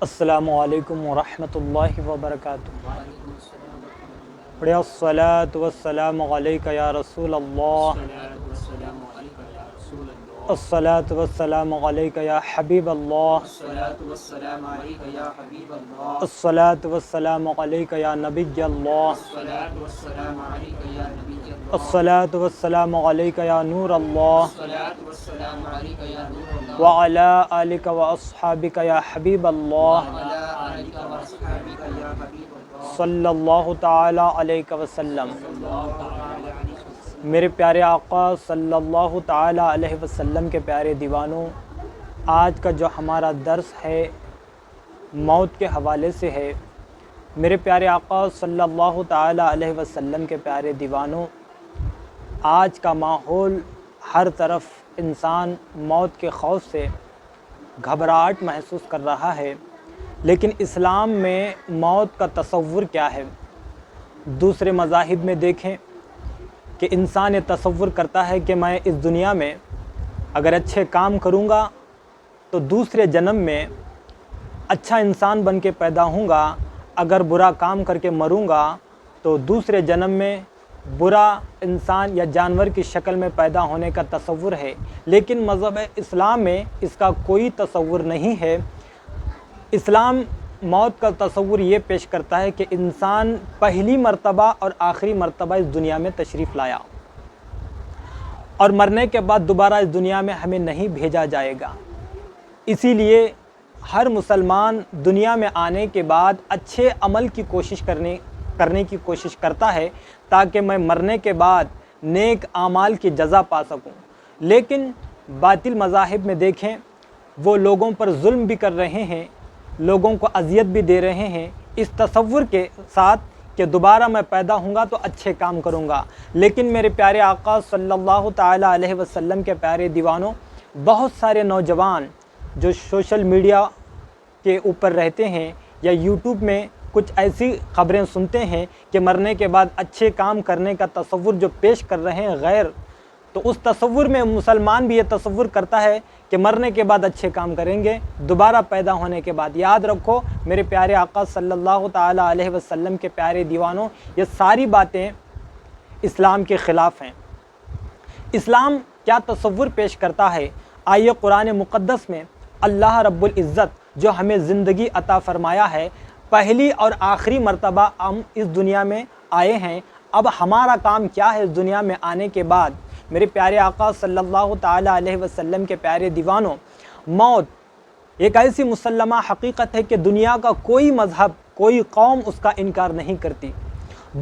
السلام علیکم ورحمۃ اللہ وبرکاتہ۔ پڑھیں الصلاۃ والسلام علیک یا رسول اللہ، الصلاۃ والسلام علیک یا حبیب اللہ، الصلاۃ والسلام علیک یا نبی اللہ، الصلاۃ والسلام علیک یا نور اللہ، وعلی آلک واصحابک یا حبیب اللہ، صلی اللہ تعالی علیہ وسلم۔ میرے پیارے آقا صلی اللہ تعالی علیہ وسلم کے پیارے دیوانوں، آج کا جو ہمارا درس ہے موت کے حوالے سے ہے۔ میرے پیارے آقا صلی اللہ تعالی علیہ وسلم کے پیارے دیوانوں، آج کا ماحول ہر طرف انسان موت کے خوف سے گھبراہٹ محسوس کر رہا ہے، لیکن اسلام میں موت کا تصور کیا ہے؟ دوسرے مذاہب میں دیکھیں کہ انسان یہ تصور کرتا ہے کہ میں اس دنیا میں اگر اچھے کام کروں گا تو دوسرے جنم میں اچھا انسان بن کے پیدا ہوں گا، اگر برا کام کر کے مروں گا تو دوسرے جنم میں برا انسان یا جانور کی شکل میں پیدا ہونے کا تصور ہے۔ لیکن مذہب اسلام میں اس کا کوئی تصور نہیں ہے۔ اسلام موت کا تصور یہ پیش کرتا ہے کہ انسان پہلی مرتبہ اور آخری مرتبہ اس دنیا میں تشریف لایا، اور مرنے کے بعد دوبارہ اس دنیا میں ہمیں نہیں بھیجا جائے گا۔ اسی لیے ہر مسلمان دنیا میں آنے کے بعد اچھے عمل کی کوشش کرنے کی کوشش کرتا ہے تاکہ میں مرنے کے بعد نیک اعمال کی جزا پا سکوں۔ لیکن باطل مذاہب میں دیکھیں، وہ لوگوں پر ظلم بھی کر رہے ہیں، لوگوں کو اذیت بھی دے رہے ہیں اس تصور کے ساتھ کہ دوبارہ میں پیدا ہوں گا تو اچھے کام کروں گا۔ لیکن میرے پیارے آقا صلی اللہ تعالی علیہ وسلم کے پیارے دیوانوں، بہت سارے نوجوان جو سوشل میڈیا کے اوپر رہتے ہیں یا یوٹیوب میں کچھ ایسی خبریں سنتے ہیں کہ مرنے کے بعد اچھے کام کرنے کا تصور جو پیش کر رہے ہیں غیر، تو اس تصور میں مسلمان بھی یہ تصور کرتا ہے کہ مرنے کے بعد اچھے کام کریں گے دوبارہ پیدا ہونے کے بعد۔ یاد رکھو میرے پیارے آقا صلی اللہ تعالی علیہ وسلم کے پیارے دیوانوں، یہ ساری باتیں اسلام کے خلاف ہیں۔ اسلام کیا تصور پیش کرتا ہے؟ آئیے قرآن مقدس میں اللہ رب العزت جو ہمیں زندگی عطا فرمایا ہے، پہلی اور آخری مرتبہ ہم اس دنیا میں آئے ہیں، اب ہمارا کام کیا ہے اس دنیا میں آنے کے بعد؟ میرے پیارے آقا صلی اللہ تعالی علیہ وسلم کے پیارے دیوانوں، موت ایک ایسی مسلمہ حقیقت ہے کہ دنیا کا کوئی مذہب، کوئی قوم اس کا انکار نہیں کرتی۔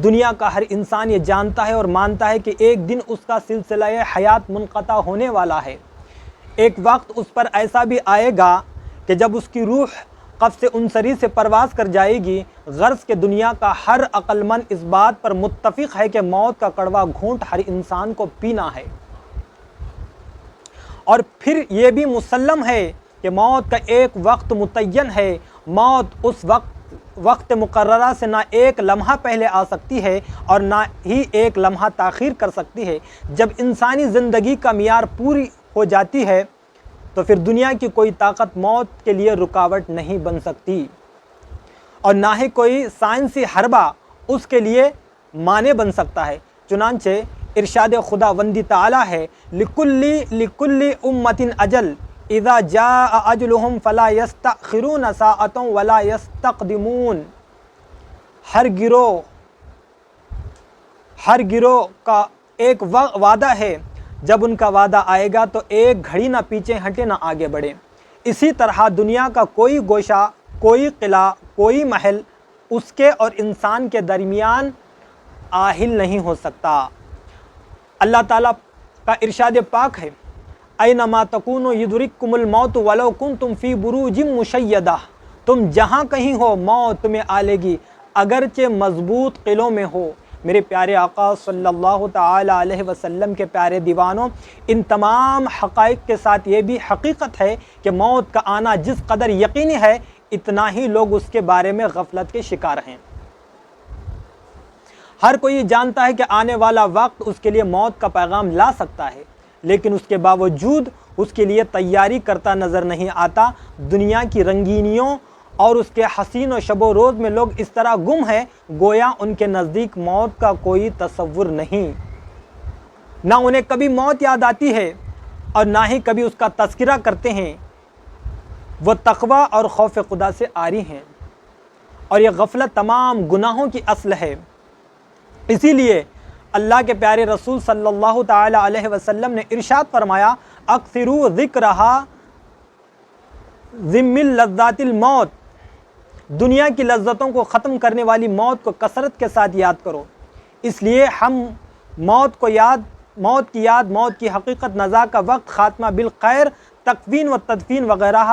دنیا کا ہر انسان یہ جانتا ہے اور مانتا ہے کہ ایک دن اس کا سلسلہ حیات منقطع ہونے والا ہے۔ ایک وقت اس پر ایسا بھی آئے گا کہ جب اس کی روح قفس انصری سے پرواز کر جائے گی۔ غرض کہ دنیا کا ہر عقل مند اس بات پر متفق ہے کہ موت کا کڑوا گھونٹ ہر انسان کو پینا ہے، اور پھر یہ بھی مسلم ہے کہ موت کا ایک وقت متعین ہے۔ موت اس وقت مقررہ سے نہ ایک لمحہ پہلے آ سکتی ہے اور نہ ہی ایک لمحہ تاخیر کر سکتی ہے۔ جب انسانی زندگی کا معیار پوری ہو جاتی ہے تو پھر دنیا کی کوئی طاقت موت کے لیے رکاوٹ نہیں بن سکتی، اور نہ ہی کوئی سائنسی حربہ اس کے لیے مانع بن سکتا ہے۔ چنانچہ ارشاد خداوندی تعالی ہے، لِكُلِّ أُمَّةٍ أَجَلٌ إِذَا جَاءَ أَجْلُهُمْ فَلَا يَسْتَأْخِرُونَ سَاعَةً وَلَا يَسْتَقْدِمُونَ۔ ہر گروہ کا ایک وعدہ ہے، جب ان کا وعدہ آئے گا تو ایک گھڑی نہ پیچھے ہٹے نہ آگے بڑھے۔ اسی طرح دنیا کا کوئی گوشہ، کوئی قلعہ، کوئی محل اس کے اور انسان کے درمیان آہل نہیں ہو سکتا۔ اللہ تعالیٰ کا ارشاد پاک ہے، اینما تکونوا یدرککم الموت ولو کنتم فی بروج مشیدہ۔ تم جہاں کہیں ہو موت تمہیں آ لے گی، اگرچہ مضبوط قلعوں میں ہو۔ میرے پیارے آقا صلی اللہ تعالی علیہ وسلم کے پیارے دیوانوں، ان تمام حقائق کے ساتھ یہ بھی حقیقت ہے کہ موت کا آنا جس قدر یقینی ہے، اتنا ہی لوگ اس کے بارے میں غفلت کے شکار ہیں۔ ہر کوئی جانتا ہے کہ آنے والا وقت اس کے لیے موت کا پیغام لا سکتا ہے، لیکن اس کے باوجود اس کے لیے تیاری کرتا نظر نہیں آتا۔ دنیا کی رنگینیوں اور اس کے حسین و شب و روز میں لوگ اس طرح گم ہیں گویا ان کے نزدیک موت کا کوئی تصور نہیں، نہ انہیں کبھی موت یاد آتی ہے اور نہ ہی کبھی اس کا تذکرہ کرتے ہیں۔ وہ تقوی اور خوف خدا سے عاری ہیں، اور یہ غفلت تمام گناہوں کی اصل ہے۔ اسی لیے اللہ کے پیارے رسول صلی اللہ تعالی علیہ وسلم نے ارشاد فرمایا، اکثروا ذکرہا ذم لذات الموت، دنیا کی لذتوں کو ختم کرنے والی موت کو کثرت کے ساتھ یاد کرو۔ اس لیے ہم موت کی یاد، موت کی حقیقت، نزا کا وقت، خاتمہ بالخیر، تکفین و تدفین وغیرہ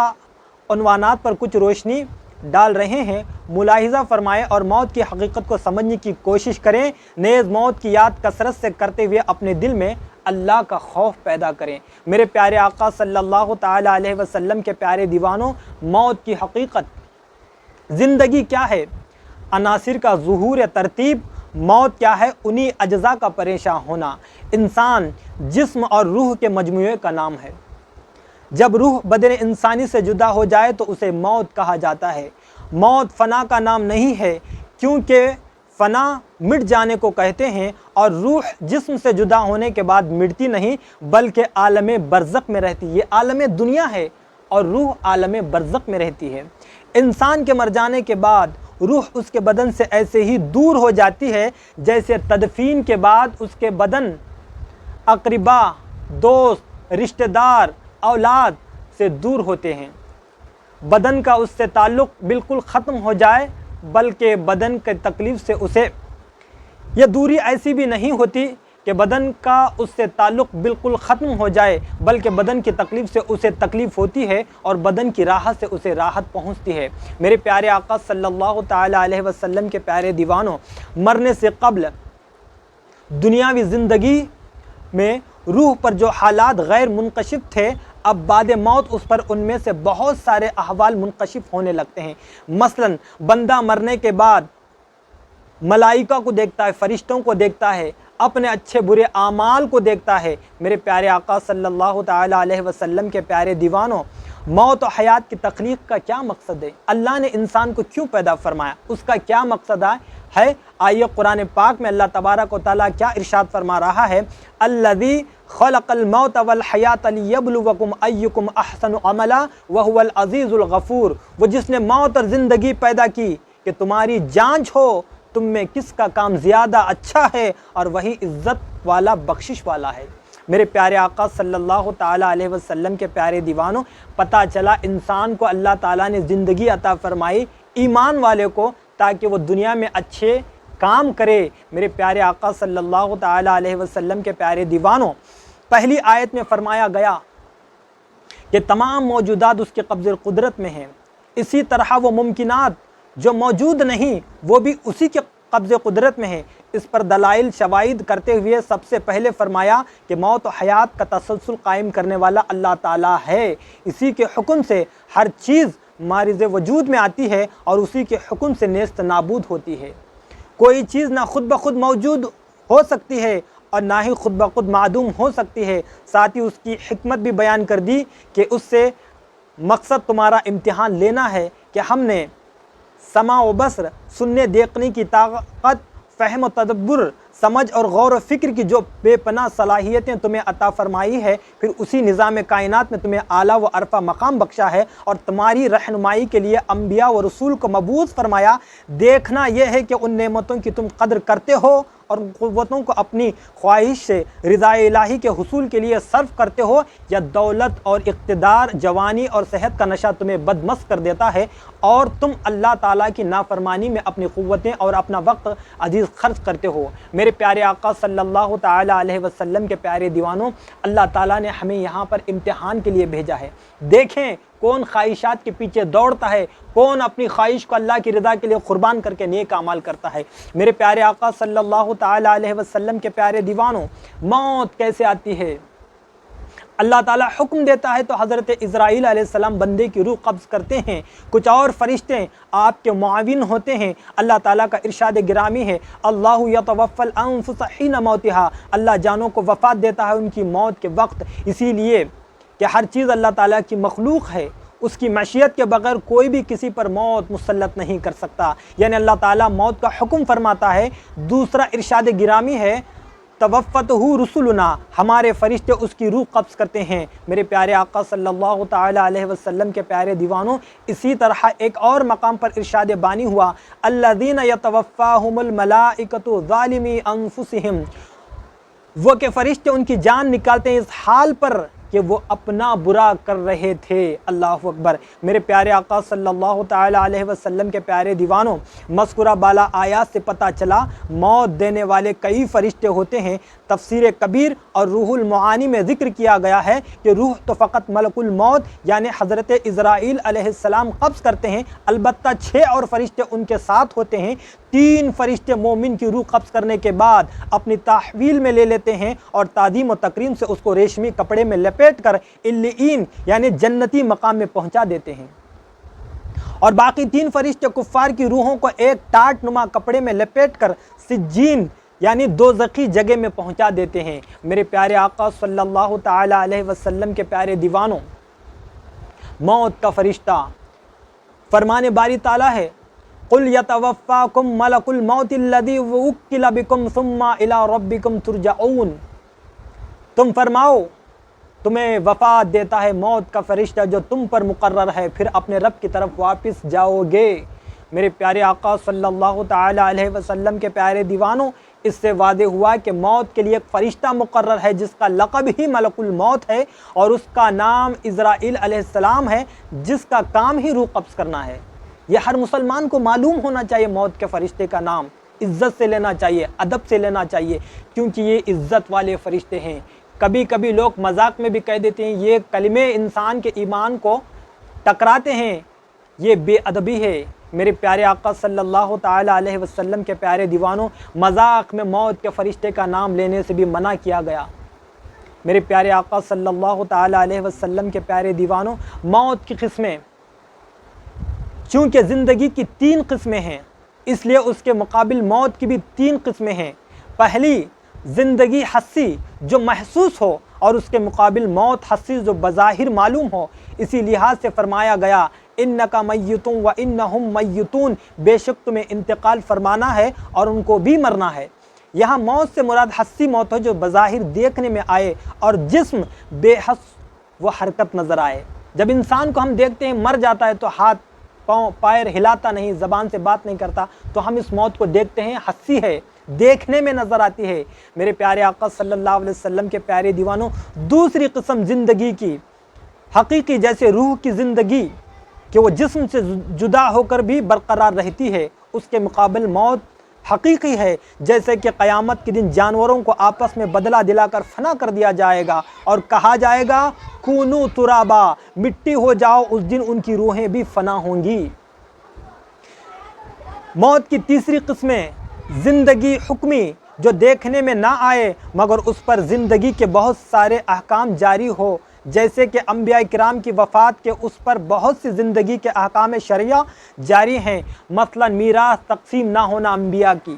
عنوانات پر کچھ روشنی ڈال رہے ہیں۔ ملاحظہ فرمائیں اور موت کی حقیقت کو سمجھنے کی کوشش کریں، نیز موت کی یاد کثرت سے کرتے ہوئے اپنے دل میں اللہ کا خوف پیدا کریں۔ میرے پیارے آقا صلی اللہ تعالی علیہ وسلم کے پیارے دیوانوں، موت کی حقیقت، زندگی کیا ہے؟ عناصر کا ظہور یا ترتیب۔ موت کیا ہے؟ انہی اجزاء کا پریشان ہونا۔ انسان جسم اور روح کے مجموعے کا نام ہے۔ جب روح بدن انسانی سے جدا ہو جائے تو اسے موت کہا جاتا ہے۔ موت فنا کا نام نہیں ہے، کیونکہ فنا مٹ جانے کو کہتے ہیں، اور روح جسم سے جدا ہونے کے بعد مٹتی نہیں بلکہ عالم برزخ میں رہتی ہے۔ یہ عالم دنیا ہے اور روح عالم برزخ میں رہتی ہے۔ انسان کے مر جانے کے بعد روح اس کے بدن سے ایسے ہی دور ہو جاتی ہے جیسے تدفین کے بعد اس کے بدن اقربا، دوست، رشتہ دار، اولاد سے دور ہوتے ہیں۔ بدن کا اس سے تعلق بالکل ختم ہو جائے بلکہ بدن کے تکلیف سے اسے، یہ دوری ایسی بھی نہیں ہوتی کہ بدن کا اس سے تعلق بالکل ختم ہو جائے بلکہ بدن کی تکلیف سے اسے تکلیف ہوتی ہے اور بدن کی راحت سے اسے راحت پہنچتی ہے۔ میرے پیارے آقا صلی اللہ تعالی علیہ وسلم کے پیارے دیوانوں، مرنے سے قبل دنیاوی زندگی میں روح پر جو حالات غیر منکشف تھے، اب بعد موت اس پر ان میں سے بہت سارے احوال منکشف ہونے لگتے ہیں۔ مثلا بندہ مرنے کے بعد ملائکہ کو دیکھتا ہے، فرشتوں کو دیکھتا ہے، اپنے اچھے برے اعمال کو دیکھتا ہے۔ میرے پیارے آقا صلی اللہ تعالی علیہ وسلم کے پیارے دیوانوں، موت و حیات کی تخلیق کا کیا مقصد ہے؟ اللہ نے انسان کو کیوں پیدا فرمایا؟ اس کا کیا مقصد ہے؟ آئیے قرآن پاک میں اللہ تبارک و تعالیٰ کیا ارشاد فرما رہا ہے، الذی خلق الموت والحیات لیبلوکم ایکم احسن عملا وہو العزیز الغفور، وہ جس نے موت اور زندگی پیدا کی کہ تمہاری جانچ ہو تم میں کس کا کام زیادہ اچھا ہے، اور وہی عزت والا، بخشش والا ہے۔ میرے پیارے آقا صلی اللہ تعالی علیہ وسلم کے پیارے دیوانوں، پتہ چلا انسان کو اللہ تعالیٰ نے زندگی عطا فرمائی، ایمان والے کو، تاکہ وہ دنیا میں اچھے کام کرے۔ میرے پیارے آقا صلی اللہ تعالی علیہ وسلم کے پیارے دیوانوں، پہلی آیت میں فرمایا گیا کہ تمام موجودات اس کے قبضے قدرت میں ہیں، اسی طرح وہ ممکنات جو موجود نہیں وہ بھی اسی کے قبضے قدرت میں ہیں۔ اس پر دلائل شواہد کرتے ہوئے سب سے پہلے فرمایا کہ موت و حیات کا تسلسل قائم کرنے والا اللہ تعالیٰ ہے، اسی کے حکم سے ہر چیز معرض وجود میں آتی ہے اور اسی کے حکم سے نیست نابود ہوتی ہے۔ کوئی چیز نہ خود بخود موجود ہو سکتی ہے اور نہ ہی خود بخود معدوم ہو سکتی ہے۔ ساتھ ہی اس کی حکمت بھی بیان کر دی کہ اس سے مقصد تمہارا امتحان لینا ہے کہ ہم نے سمع و بصر، سننے دیکھنے کی طاقت، فہم و تدبر، سمجھ اور غور و فکر کی جو بے پناہ صلاحیتیں تمہیں عطا فرمائی ہے، پھر اسی نظام کائنات میں تمہیں اعلیٰ و عرفہ مقام بخشا ہے اور تمہاری رہنمائی کے لیے انبیاء و رسول کو مبعوث فرمایا۔ دیکھنا یہ ہے کہ ان نعمتوں کی تم قدر کرتے ہو اور قوتوں کو اپنی خواہش سے رضا الہی کے حصول کے لیے صرف کرتے ہو، یا دولت اور اقتدار، جوانی اور صحت کا نشہ تمہیں بدمست کر دیتا ہے اور تم اللہ تعالیٰ کی نافرمانی میں اپنی قوتیں اور اپنا وقت عزیز خرچ کرتے ہو۔ میرے پیارے آقا صلی اللہ تعالی علیہ وسلم کے پیارے دیوانوں، اللہ تعالیٰ نے ہمیں یہاں پر امتحان کے لیے بھیجا ہے۔ دیکھیں کون خواہشات کے پیچھے دوڑتا ہے، کون اپنی خواہش کو اللہ کی رضا کے لیے قربان کر کے نیک اعمال کرتا ہے۔ میرے پیارے آقا صلی اللہ تعالی علیہ وسلم کے پیارے دیوانوں، موت کیسے آتی ہے؟ اللہ تعالیٰ حکم دیتا ہے تو حضرت عزرائیل علیہ السلام بندے کی روح قبض کرتے ہیں، کچھ اور فرشتے آپ کے معاون ہوتے ہیں۔ اللہ تعالیٰ کا ارشاد گرامی ہے، اللہ یتوفی الانفس حین موتها، اللہ جانوں کو وفات دیتا ہے ان کی موت کے وقت۔ اسی لیے کہ ہر چیز اللہ تعالیٰ کی مخلوق ہے، اس کی مشیت کے بغیر کوئی بھی کسی پر موت مسلط نہیں کر سکتا، یعنی اللہ تعالیٰ موت کا حکم فرماتا ہے۔ دوسرا ارشاد گرامی ہے توفتہ رسولنا، ہمارے فرشتے اس کی روح قبض کرتے ہیں۔ میرے پیارے آقا صلی اللہ تعالیٰ علیہ وسلم کے پیارے دیوانوں، اسی طرح ایک اور مقام پر ارشاد بانی ہوا الذین یتوفاہم الملائکۃ ظالمی انفسہم، وہ کہ فرشتے ان کی جان نکالتے ہیں اس حال پر کہ وہ اپنا برا کر رہے تھے۔ اللہ اکبر۔ میرے پیارے آقا صلی اللہ تعالیٰ علیہ وسلم کے پیارے دیوانوں، مذکورہ بالا آیات سے پتہ چلا موت دینے والے کئی فرشتے ہوتے ہیں۔ تفسیر کبیر اور روح المعانی میں ذکر کیا گیا ہے کہ روح تو فقط ملک الموت یعنی حضرت عزرائیل علیہ السلام قبض کرتے ہیں، البتہ 6 اور فرشتے ان کے ساتھ ہوتے ہیں۔ 3 فرشتے مومن کی روح قبض کرنے کے بعد اپنی تحویل میں لے لیتے ہیں اور تعظیم و تکریم سے اس کو ریشمی کپڑے میں لپیٹ کر علیین یعنی جنتی مقام میں پہنچا دیتے ہیں، اور باقی 3 فرشتے کفار کی روحوں کو ایک ٹاٹ نما کپڑے میں لپیٹ کر سجین یعنی دوزخی جگہ میں پہنچا دیتے ہیں۔ میرے پیارے آقا صلی اللہ تعالیٰ علیہ وسلم کے پیارے دیوانوں، موت کا فرشتہ فرمان باری تعالیٰ ہے قُلْ يَتَوَفَّاكُمْ مَلَكُ الْمَوْتِ الَّذِي وُكِّلَ بِكُمْ ثُمَّ إِلَىٰ رَبِّكُمْ تُرْجَعُونَ، تم فرماؤ تمہیں وفات دیتا ہے موت کا فرشتہ جو تم پر مقرر ہے، پھر اپنے رب کی طرف واپس جاؤ گے۔ میرے پیارے آقا صلی اللہ تعالیٰ علیہ وسلم کے پیارے دیوانوں، اس سے واضح ہوا کہ موت کے لیے ایک فرشتہ مقرر ہے جس کا لقب ہی ملک الموت ہے، اور اس کا نام عزرائیل علیہ السلام ہے، جس کا کام ہی روح قبض کرنا ہے۔ یہ ہر مسلمان کو معلوم ہونا چاہیے، موت کے فرشتے کا نام عزت سے لینا چاہیے، ادب سے لینا چاہیے، کیونکہ یہ عزت والے فرشتے ہیں۔ کبھی کبھی لوگ مذاق میں بھی کہہ دیتے ہیں یہ کلمے انسان کے ایمان کو ٹکراتے ہیں، یہ بے ادبی ہے۔ میرے پیارے آقا صلی اللہ تعالیٰ علیہ وسلم کے پیارے دیوانوں، مذاق میں موت کے فرشتے کا نام لینے سے بھی منع کیا گیا۔ میرے پیارے آقا صلی اللہ تعالیٰ علیہ وسلم کے پیارے دیوانوں، موت کی قسمیں، چونکہ زندگی کی 3 قسمیں ہیں، اس لیے اس کے مقابل موت کی بھی 3 قسمیں ہیں۔ پہلی زندگی حسی جو محسوس ہو، اور اس کے مقابل موت حسی جو بظاہر معلوم ہو۔ اسی لحاظ سے فرمایا گیا انکا میتون و انہم میتون، بے شک تمہیں انتقال فرمانا ہے اور ان کو بھی مرنا ہے۔ یہاں موت سے مراد حسی موت ہو جو بظاہر دیکھنے میں آئے اور جسم بے حس و حرکت نظر آئے۔ جب انسان کو ہم دیکھتے ہیں مر جاتا ہے تو ہاتھ پاؤں پیر ہلاتا نہیں، زبان سے بات نہیں کرتا، تو ہم اس موت کو دیکھتے ہیں حسی ہے، دیکھنے میں نظر آتی ہے۔ میرے پیارے آقا صلی اللہ علیہ وسلم کے پیارے دیوانوں، دوسری قسم زندگی کی حقیقی جیسے روح کی زندگی کہ وہ جسم سے جدا ہو کر بھی برقرار رہتی ہے، اس کے مقابل موت حقیقی ہے جیسے کہ قیامت کے دن جانوروں کو آپس میں بدلہ دلا کر فنا کر دیا جائے گا اور کہا جائے گا کونو ترابا، مٹی ہو جاؤ، اس دن ان کی روحیں بھی فنا ہوں گی۔ موت کی تیسری قسمیں زندگی حکمی جو دیکھنے میں نہ آئے مگر اس پر زندگی کے بہت سارے احکام جاری ہو، جیسے کہ انبیاء کرام کی وفات کے اس پر بہت سی زندگی کے احکام شرعیہ جاری ہیں، مثلا میراث تقسیم نہ ہونا انبیاء کی،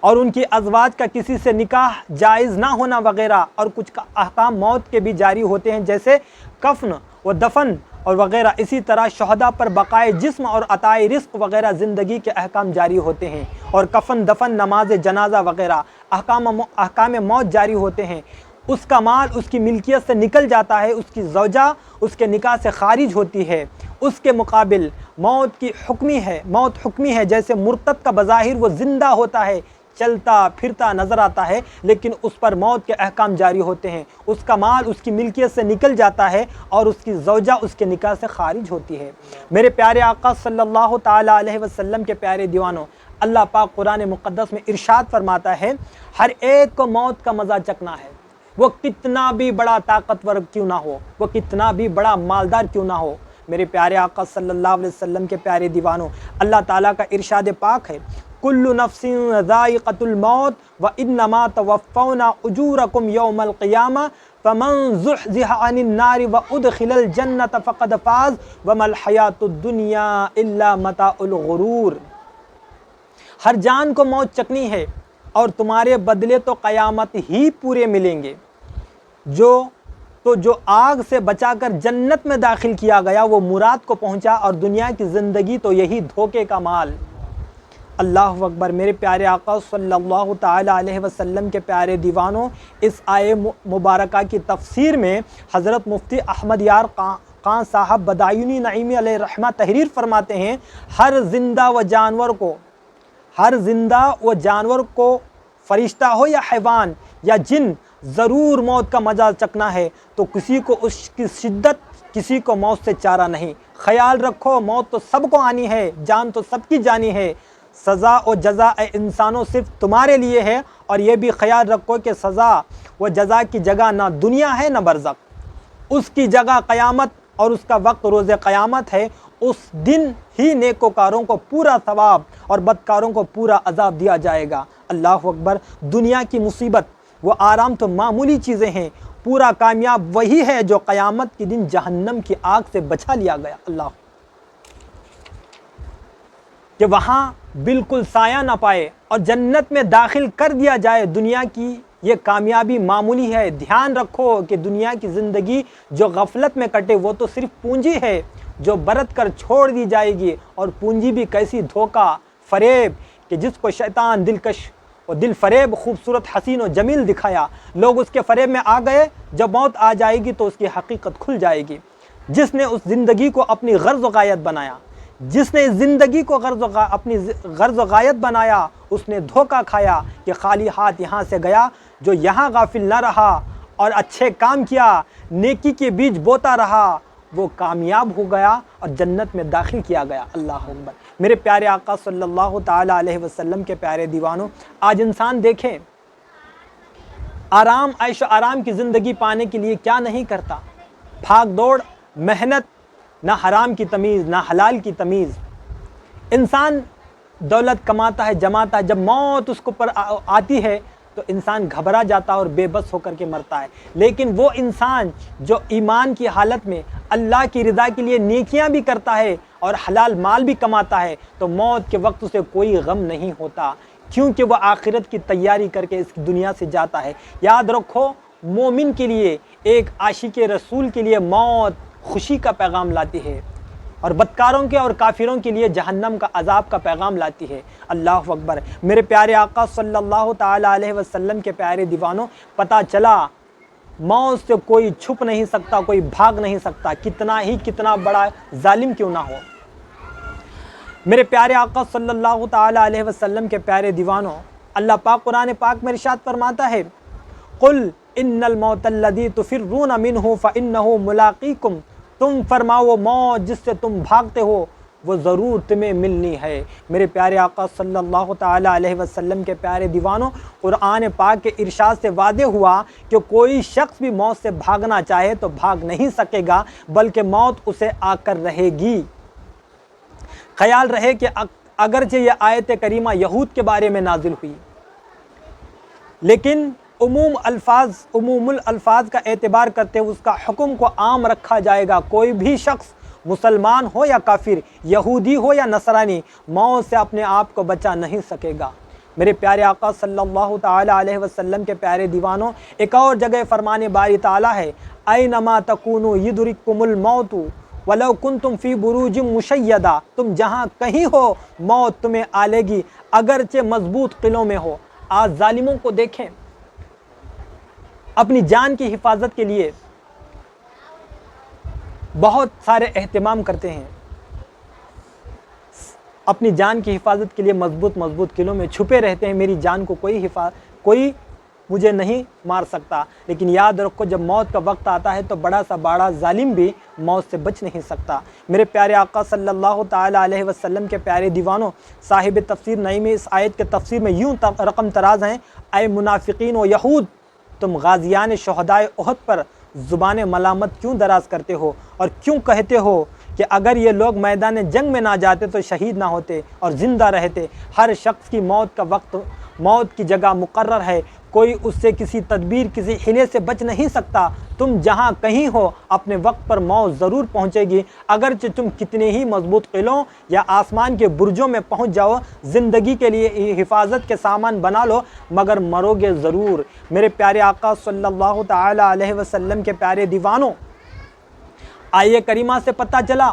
اور ان کی ازواج کا کسی سے نکاح جائز نہ ہونا وغیرہ، اور کچھ احکام موت کے بھی جاری ہوتے ہیں جیسے کفن و دفن اور وغیرہ۔ اسی طرح شہداء پر بقائے جسم اور عطائے رزق وغیرہ زندگی کے احکام جاری ہوتے ہیں، اور کفن دفن نماز جنازہ وغیرہ احکام موت جاری ہوتے ہیں۔ اس کا مال اس کی ملکیت سے نکل جاتا ہے، اس کی زوجہ اس کے نکاح سے خارج ہوتی ہے۔ اس کے مقابل موت حکمی ہے جیسے مرتد کا بظاہر وہ زندہ ہوتا ہے، چلتا پھرتا نظر آتا ہے، لیکن اس پر موت کے احکام جاری ہوتے ہیں۔ اس کا مال اس کی ملکیت سے نکل جاتا ہے اور اس کی زوجہ اس کے نکاح سے خارج ہوتی ہے۔ میرے پیارے آقا صلی اللہ تعالیٰ علیہ وسلم کے پیارے دیوانوں، اللہ پاک قرآن مقدس میں ارشاد فرماتا ہے ہر ایک کو موت کا مزہ چکھنا ہے، وہ کتنا بھی بڑا طاقتور کیوں نہ ہو، وہ کتنا بھی بڑا مالدار کیوں نہ ہو۔ میرے پیارے آقا صلی اللہ علیہ وسلم کے پیارے دیوانوں، اللہ تعالیٰ کا ارشاد پاک ہے کل نفس ذائقۃ الموت وانما توفون اجورکم یوم القیامہ فمن زحزح عن النار وادخل الجنۃ فقد فاز وما الحیاۃ الدنیا الا متاع الغرور۔ ہر جان کو موت چکنی ہے اور تمہارے بدلے تو قیامت ہی پورے ملیں گے۔ جو تو جو آگ سے بچا کر جنت میں داخل کیا گیا وہ مراد کو پہنچا، اور دنیا کی زندگی تو یہی دھوکے کا مال۔ اللہ اکبر۔ میرے پیارے آقا صلی اللہ تعالی علیہ وسلم کے پیارے دیوانوں، اس آیے مبارکہ کی تفسیر میں حضرت مفتی احمد یار خان صاحب بدایونی نعیمی علیہ رحمہ تحریر فرماتے ہیں، ہر زندہ و جانور کو فرشتہ ہو یا حیوان یا جن ضرور موت کا مزہ چکنا ہے، تو کسی کو اس کی شدت، کسی کو موت سے چارہ نہیں۔ خیال رکھو، موت تو سب کو آنی ہے، جان تو سب کی جانی ہے۔ سزا و جزا اے انسانوں صرف تمہارے لیے ہے، اور یہ بھی خیال رکھو کہ سزا و جزا کی جگہ نہ دنیا ہے نہ برزخ، اس کی جگہ قیامت اور اس کا وقت روز قیامت ہے۔ اس دن ہی نیکوکاروں کو پورا ثواب اور بدکاروں کو پورا عذاب دیا جائے گا۔ اللہ اکبر۔ دنیا کی مصیبت وہ آرام تو معمولی چیزیں ہیں، پورا کامیاب وہی ہے جو قیامت کے دن جہنم کی آگ سے بچا لیا گیا۔ اللہ، کہ وہاں بالکل سایہ نہ پائے اور جنت میں داخل کر دیا جائے۔ دنیا کی یہ کامیابی معمولی ہے۔ دھیان رکھو کہ دنیا کی زندگی جو غفلت میں کٹے وہ تو صرف پونجی ہے جو برت کر چھوڑ دی جائے گی، اور پونجی بھی کیسی دھوکہ فریب کہ جس کو شیطان دلکش اور دل فریب خوبصورت حسین و جمیل دکھایا، لوگ اس کے فریب میں آ گئے۔ جب موت آ جائے گی تو اس کی حقیقت کھل جائے گی۔ جس نے اس زندگی کو اپنی غرض و غایت بنایا، جس نے زندگی کو اپنی غرض و غایت بنایا، اس نے دھوکہ کھایا کہ خالی ہاتھ یہاں سے گیا۔ جو یہاں غافل نہ رہا اور اچھے کام کیا، نیکی کے بیج بوتا رہا، وہ کامیاب ہو گیا اور جنت میں داخل کیا گیا۔ اللہ اکبر۔ میرے پیارے آقا صلی اللہ تعالی علیہ وسلم کے پیارے دیوانوں، آج انسان دیکھیں آرام، عیش و آرام کی زندگی پانے کے لیے کیا نہیں کرتا۔ بھاگ دوڑ، محنت، نہ حرام کی تمیز نہ حلال کی تمیز۔ انسان دولت کماتا ہے، جماتا ہے، جب موت اس کو پر آتی ہے تو انسان گھبرا جاتا ہے اور بے بس ہو کر کے مرتا ہے۔ لیکن وہ انسان جو ایمان کی حالت میں اللہ کی رضا کے لیے نیکیاں بھی کرتا ہے اور حلال مال بھی کماتا ہے، تو موت کے وقت اسے کوئی غم نہیں ہوتا، کیونکہ وہ آخرت کی تیاری کر کے اس دنیا سے جاتا ہے۔ یاد رکھو، مومن کے لیے، ایک عاشق رسول کے لیے موت خوشی کا پیغام لاتی ہے، اور بدکاروں کے اور کافروں کے لیے جہنم کا عذاب کا پیغام لاتی ہے۔ اللہ اکبر۔ میرے پیارے آقا صلی اللہ تعالی علیہ وسلم کے پیارے دیوانوں، پتہ چلا موت سے کوئی چھپ نہیں سکتا، کوئی بھاگ نہیں سکتا، کتنا بڑا ظالم کیوں نہ ہو۔ میرے پیارے آقا صلی اللہ تعالی علیہ وسلم کے پیارے دیوانوں، اللہ پاک قرآن پاک میں ارشاد فرماتا ہے، قل ان الموت الذی تفرون منہ فانہ ملاقیکم، تم فرماؤ موت جس سے تم بھاگتے ہو وہ ضرور تمہیں ملنی ہے۔ میرے پیارے آقا صلی اللہ تعالی علیہ وسلم کے پیارے دیوانوں، قرآن پاک کے ارشاد سے واضح ہوا کہ کوئی شخص بھی موت سے بھاگنا چاہے تو بھاگ نہیں سکے گا، بلکہ موت اسے آ کر رہے گی۔ خیال رہے کہ اگرچہ یہ آیت کریمہ یہود کے بارے میں نازل ہوئی، لیکن عموم الالفاظ کا اعتبار کرتے ہوئے اس کا حکم کو عام رکھا جائے گا۔ کوئی بھی شخص، مسلمان ہو یا کافر، یہودی ہو یا نصرانی، موت سے اپنے آپ کو بچا نہیں سکے گا۔ میرے پیارے آقا صلی اللہ تعالی علیہ وسلم کے پیارے دیوانوں، ایک اور جگہ فرمان باری تعالیٰ ہے، اینما تکونوا یدرککم الموت ولو کنتم فی بروج مشیدہ، تم جہاں کہیں ہو موت تمہیں آ لے گی، اگرچہ مضبوط قلعوں میں ہو۔ آج ظالموں کو دیکھیں، اپنی جان کی حفاظت کے لیے بہت سارے اہتمام کرتے ہیں، اپنی جان کی حفاظت کے لیے مضبوط قلعوں میں چھپے رہتے ہیں، میری جان کو کوئی مجھے نہیں مار سکتا۔ لیکن یاد رکھو، جب موت کا وقت آتا ہے تو بڑا سا بڑا ظالم بھی موت سے بچ نہیں سکتا۔ میرے پیارے آقا صلی اللہ تعالی علیہ وسلم کے پیارے دیوانوں، صاحب تفسیر نعیمی اس آیت کے تفسیر میں یوں رقم تراز ہیں، اے منافقین و یہود، تم غازیان شہدائے احد پر زبان ملامت کیوں دراز کرتے ہو، اور کیوں کہتے ہو کہ اگر یہ لوگ میدان جنگ میں نہ جاتے تو شہید نہ ہوتے اور زندہ رہتے۔ ہر شخص کی موت کا وقت موت کی جگہ مقرر ہے، کوئی اس سے کسی تدبیر کسی حیلے سے بچ نہیں سکتا۔ تم جہاں کہیں ہو اپنے وقت پر موت ضرور پہنچے گی، اگرچہ تم کتنے ہی مضبوط قلعوں یا آسمان کے برجوں میں پہنچ جاؤ، زندگی کے لیے حفاظت کے سامان بنا لو، مگر مرو گے ضرور۔ میرے پیارے آقا صلی اللہ تعالی علیہ وسلم کے پیارے دیوانوں، آیہ کریمہ سے پتہ چلا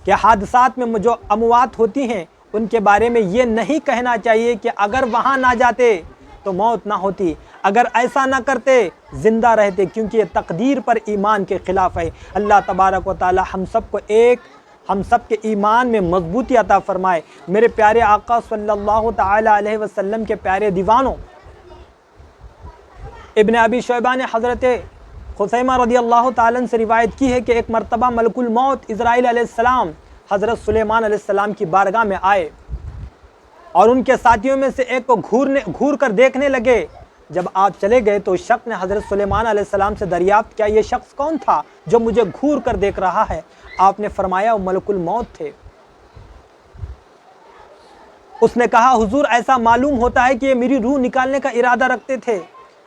کہ حادثات میں جو اموات ہوتی ہیں ان کے بارے میں یہ نہیں کہنا چاہیے کہ اگر وہاں نہ جاتے تو موت نہ ہوتی، اگر ایسا نہ کرتے زندہ رہتے، کیونکہ یہ تقدیر پر ایمان کے خلاف ہے۔ اللہ تبارک و تعالی ہم سب کے ایمان میں مضبوطی عطا فرمائے۔ میرے پیارے آقا صلی اللہ تعالی علیہ وسلم کے پیارے دیوانوں، ابن ابی شیبہ نے حضرت خثیمہ رضی اللہ تعالیٰ عنہ سے روایت کی ہے کہ ایک مرتبہ ملک الموت اسرائیل علیہ السلام حضرت سلیمان علیہ السلام کی بارگاہ میں آئے اور ان کے ساتھیوں میں سے ایک کو گھور کر دیکھنے لگے۔ جب آپ چلے گئے تو اس شخص نے حضرت سلیمان علیہ السلام سے دریافت کیا، یہ شخص کون تھا جو مجھے گھور کر دیکھ رہا ہے؟ آپ نے فرمایا وہ ملک الموت تھے۔ اس نے کہا حضور ایسا معلوم ہوتا ہے کہ یہ میری روح نکالنے کا ارادہ رکھتے تھے۔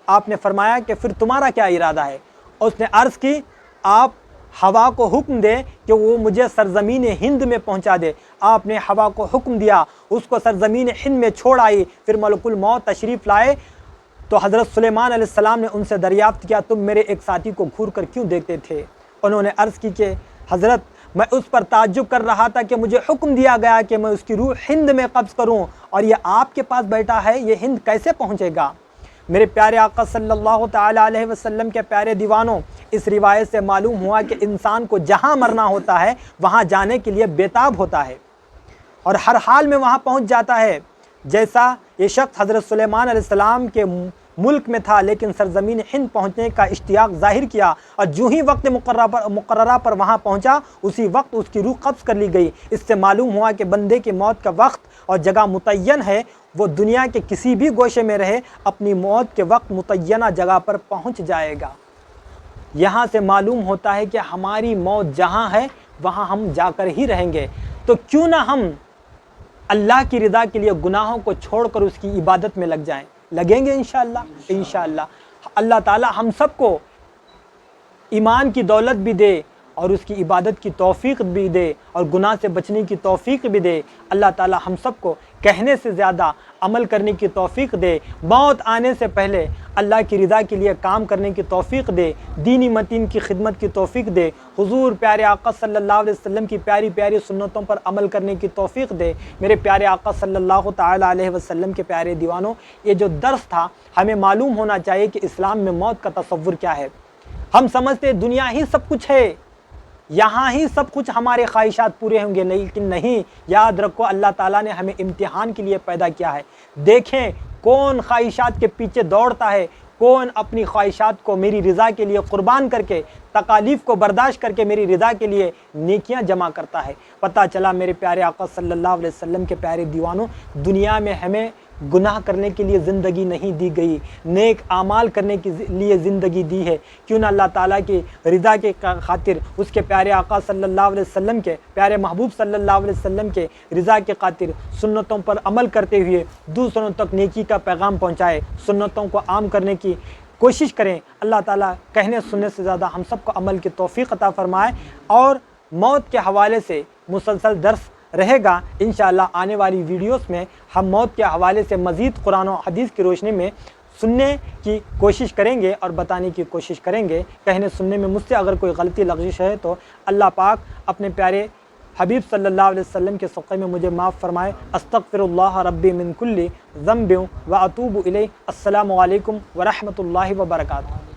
آپ نے فرمایا کہ پھر تمہارا کیا ارادہ ہے؟ اس نے عرض کی آپ ہوا کو حکم دے کہ وہ مجھے سرزمین ہند میں پہنچا دے۔ آپ نے ہوا کو حکم دیا، اس کو سرزمین ہند میں چھوڑ آئی۔ پھر ملک الموت تشریف لائے تو حضرت سلیمان علیہ السلام نے ان سے دریافت کیا تم میرے ایک ساتھی کو گھور کر کیوں دیکھتے تھے؟ انہوں نے عرض کی کہ حضرت میں اس پر تعجب کر رہا تھا کہ مجھے حکم دیا گیا کہ میں اس کی روح ہند میں قبض کروں، اور یہ آپ کے پاس بیٹھا ہے، یہ ہند کیسے پہنچے گا؟ میرے پیارے آقا صلی اللہ تعالی علیہ وسلم کے پیارے دیوانوں، اس روایت سے معلوم ہوا کہ انسان کو جہاں مرنا ہوتا ہے وہاں جانے کے لیے بےتاب ہوتا ہے اور ہر حال میں وہاں پہنچ جاتا ہے۔ جیسا یہ شخص حضرت سلیمان علیہ السلام کے ملک میں تھا لیکن سرزمین ہند پہنچنے کا اشتیاق ظاہر کیا، اور جو ہی وقت مقررہ پر وہاں پہنچا اسی وقت اس کی روح قبض کر لی گئی۔ اس سے معلوم ہوا کہ بندے کی موت کا وقت اور جگہ متعین ہے، وہ دنیا کے کسی بھی گوشے میں رہے اپنی موت کے وقت متعینہ جگہ پر پہنچ جائے گا۔ یہاں سے معلوم ہوتا ہے کہ ہماری موت جہاں ہے وہاں ہم جا کر ہی رہیں گے، تو کیوں نہ ہم اللہ کی رضا کے لیے گناہوں کو چھوڑ کر اس کی عبادت میں لگیں گے انشاءاللہ۔ اللہ تعالی ہم سب کو ایمان کی دولت بھی دے اور اس کی عبادت کی توفیق بھی دے اور گناہ سے بچنے کی توفیق بھی دے۔ اللہ تعالی ہم سب کو کہنے سے زیادہ عمل کرنے کی توفیق دے، موت آنے سے پہلے اللہ کی رضا کے لیے کام کرنے کی توفیق دے، دینی متین کی خدمت کی توفیق دے، حضور پیارے آقا صلی اللہ علیہ وسلم کی پیاری پیاری سنتوں پر عمل کرنے کی توفیق دے۔ میرے پیارے آقا صلی اللہ تعالی علیہ وسلم کے پیارے دیوانوں، یہ جو درس تھا ہمیں معلوم ہونا چاہیے کہ اسلام میں موت کا تصور کیا ہے۔ ہم سمجھتے دنیا ہی سب کچھ ہے، یہاں ہی سب کچھ ہمارے خواہشات پورے ہوں گے، لیکن نہیں، یاد رکھو اللہ تعالیٰ نے ہمیں امتحان کے لیے پیدا کیا ہے۔ دیکھیں کون خواہشات کے پیچھے دوڑتا ہے، کون اپنی خواہشات کو میری رضا کے لیے قربان کر کے، تکالیف کو برداشت کر کے میری رضا کے لیے نیکیاں جمع کرتا ہے۔ پتہ چلا میرے پیارے آقا صلی اللہ علیہ وسلم کے پیارے دیوانوں، دنیا میں ہمیں گناہ کرنے کے لیے زندگی نہیں دی گئی، نیک اعمال کرنے کے لیے زندگی دی ہے۔ کیوں نہ اللہ تعالیٰ کی رضا کے خاطر، اس کے پیارے آقا صلی اللہ علیہ وسلم کے پیارے محبوب صلی اللہ علیہ وسلم کے رضا کے خاطر سنتوں پر عمل کرتے ہوئے دوسروں تک نیکی کا پیغام پہنچائے، سنتوں کو عام کرنے کی کوشش کریں۔ اللہ تعالیٰ کہنے سننے سے زیادہ ہم سب کو عمل کی توفیق عطا فرمائے، اور موت کے حوالے سے مسلسل درس رہے گا انشاءاللہ۔ آنے والی ویڈیوز میں ہم موت کے حوالے سے مزید قرآن و حدیث کی روشنی میں سننے کی کوشش کریں گے اور بتانے کی کوشش کریں گے۔ کہنے سننے میں مجھ سے اگر کوئی غلطی لغزش ہے تو اللہ پاک اپنے پیارے حبیب صلی اللہ علیہ وسلم کے صدقے میں مجھے معاف فرمائے۔ استغفر اللہ ربی من کل ذنب و اتوب الیہ۔ السلام علیکم ورحمۃ اللہ وبرکاتہ۔